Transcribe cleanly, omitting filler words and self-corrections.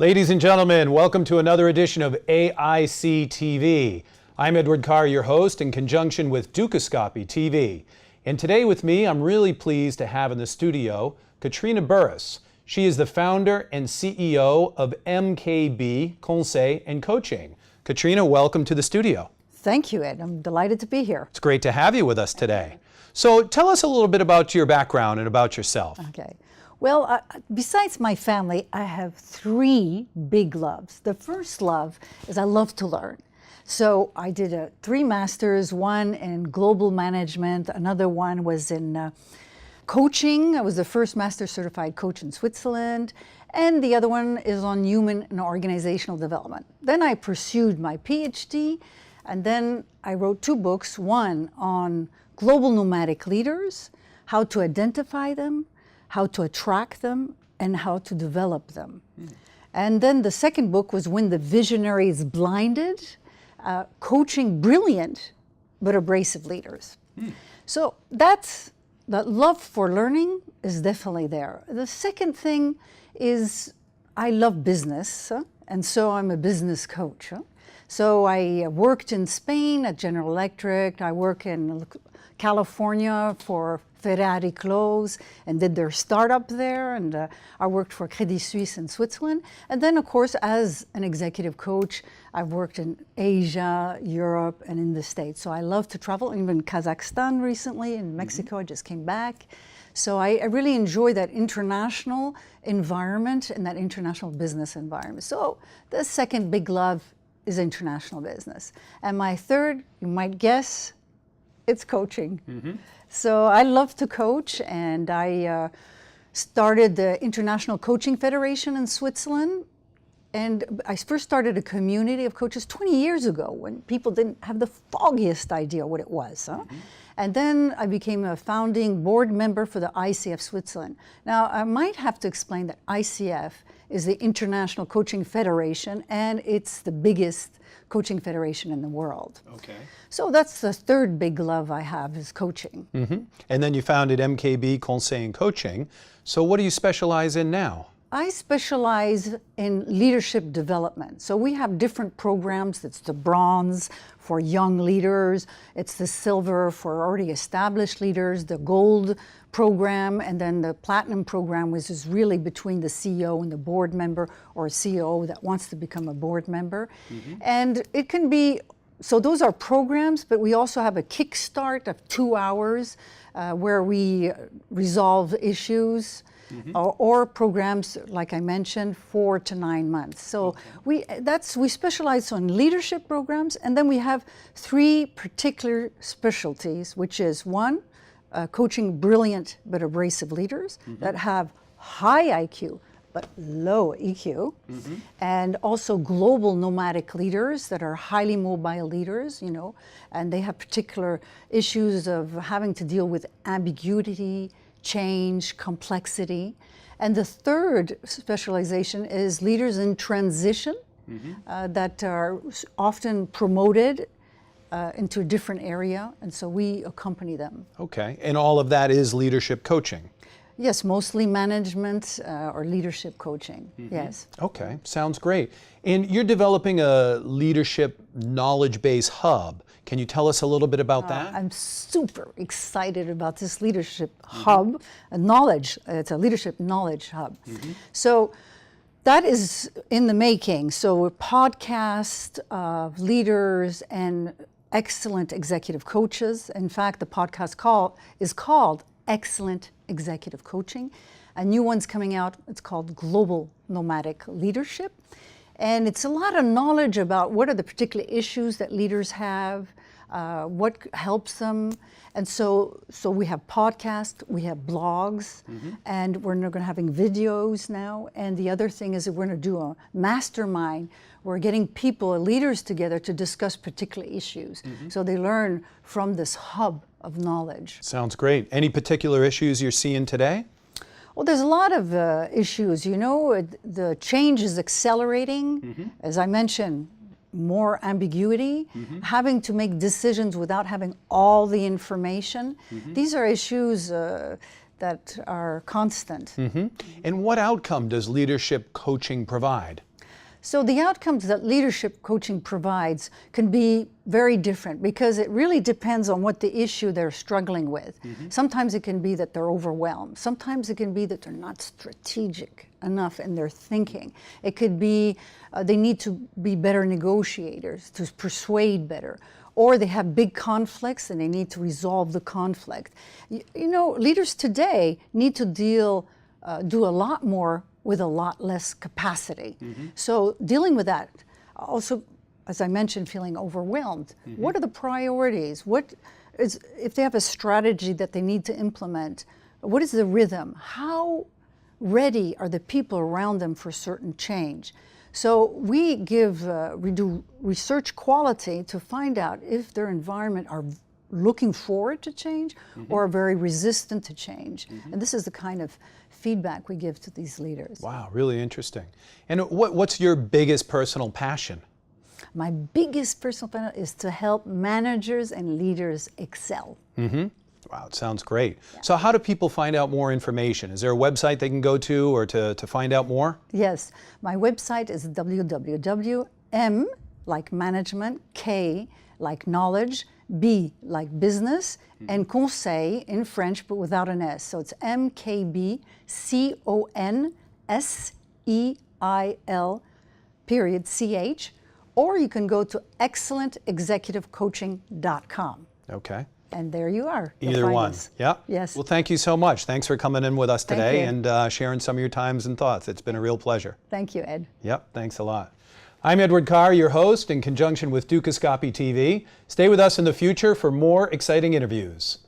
Ladies and gentlemen, welcome to another edition of AIC TV. I'm Edward Carr, your host, in conjunction with Dukascopy TV. And today with me, I'm really pleased to have in the studio Katrina Burrus. She is the founder and CEO of MKB Conseil Coaching. Katrina, welcome to the studio. Thank you, Ed. I'm delighted to be here. It's great to have you with us today. So tell us a little bit about your background and about yourself. Okay. Well, besides my family, I have three big loves. The first love is I love to learn. So I did 3 masters, one in global management, another one was in coaching. I was the first master certified coach in Switzerland, and the other one is on human and organizational development. Then I pursued my PhD, and then I wrote 2 books, one on global nomadic leaders, how to identify them, how to attract them, and how to develop them. And then the second book was When the Visionary is Blinded, coaching brilliant but abrasive leaders. So that love for learning is definitely there. The second thing is I love business, and so I'm a business coach. So I worked in Spain at General Electric, I work in California for Ferrari Clothes and did their startup there, and I worked for Credit Suisse in Switzerland. And then, of course, as an executive coach, I've worked in Asia, Europe, and in the States. So I love to travel, even Kazakhstan recently, in Mexico, I just came back. So I really enjoy that international environment and that international business environment. So the second big love is international business. And my third, you might guess, it's coaching. So I love to coach, and I started the International Coaching Federation in Switzerland. And I first started a community of coaches 20 years ago when people didn't have the foggiest idea what it was. And then I became a founding board member for the ICF Switzerland. Now, I might have to explain that ICF is the International Coaching Federation, and it's the biggest coaching federation in the world. Okay. So that's the third big love I have, is coaching. And then you founded MKB Conseil Coaching. So what do you specialize in now? I specialize in leadership development. So we have different programs. It's the bronze for young leaders. It's the silver for already established leaders, the gold program, and then the platinum program, which is really between the CEO and the board member, or a CEO that wants to become a board member. And it can be, so those are programs, but we also have a kickstart of 2 hours where we resolve issues. Or programs, like I mentioned, 4 to 9 months. So we specialize on leadership programs, and then we have 3 particular specialties, which is one, coaching brilliant but abrasive leaders that have high IQ but low EQ, and also global nomadic leaders that are highly mobile leaders, and they have particular issues of having to deal with ambiguity, change, complexity. And the third specialization is leaders in transition that are often promoted into a different area, and so we accompany them. Okay, and all of that is leadership coaching? Yes, mostly management or leadership coaching, yes. Okay, sounds great. And you're developing a leadership knowledge base hub. Can you tell us a little bit about that? I'm super excited about this leadership hub, it's a leadership knowledge hub. So that is in the making. So a podcast of leaders and excellent executive coaches. In fact, the podcast is called Excellent Executive Coaching. A new one's coming out, it's called Global Nomadic Leadership. And it's a lot of knowledge about what are the particular issues that leaders have, what helps them. And so we have podcasts, we have blogs, and we're going to having videos now. And the other thing is that we're going to do a mastermind. We're getting leaders together to discuss particular issues. So they learn from this hub of knowledge. Sounds great. Any particular issues you're seeing today? Well, there's a lot of issues. The change is accelerating. As I mentioned, more ambiguity, having to make decisions without having all the information. These are issues that are constant. And what outcome does leadership coaching provide? So the outcomes that leadership coaching provides can be very different because it really depends on what the issue they're struggling with. Sometimes it can be that they're overwhelmed. Sometimes it can be that they're not strategic enough in their thinking. It could be they need to be better negotiators, to persuade better. Or they have big conflicts and they need to resolve the conflict. You know, leaders today need to do a lot more with a lot less capacity. So dealing with that, also, as I mentioned, feeling overwhelmed. What are the priorities? If they have a strategy that they need to implement, what is the rhythm? How ready are the people around them for certain change? So we do research quality to find out if their environment are looking forward to change or are very resistant to change. And this is the kind of feedback we give to these leaders. Wow, really interesting. And what's your biggest personal passion? My biggest personal passion is to help managers and leaders excel. Wow, it sounds great. Yeah. So how do people find out more information? Is there a website they can go to or to find out more? Yes, my website is www.m like management, K like knowledge, B like business, and conseil in French but without an S. So it's MKB CONSEIL.CH, or you can go to excellentexecutivecoaching.com. Okay. And there you are. Either one. Yeah. Yes. Well, thank you so much. Thanks for coming in with us today and sharing some of your times and thoughts. It's been a real pleasure. Thank you, Ed. Yep. Thanks a lot. I'm Edward Carr, your host, in conjunction with Dukascopy TV. Stay with us in the future for more exciting interviews.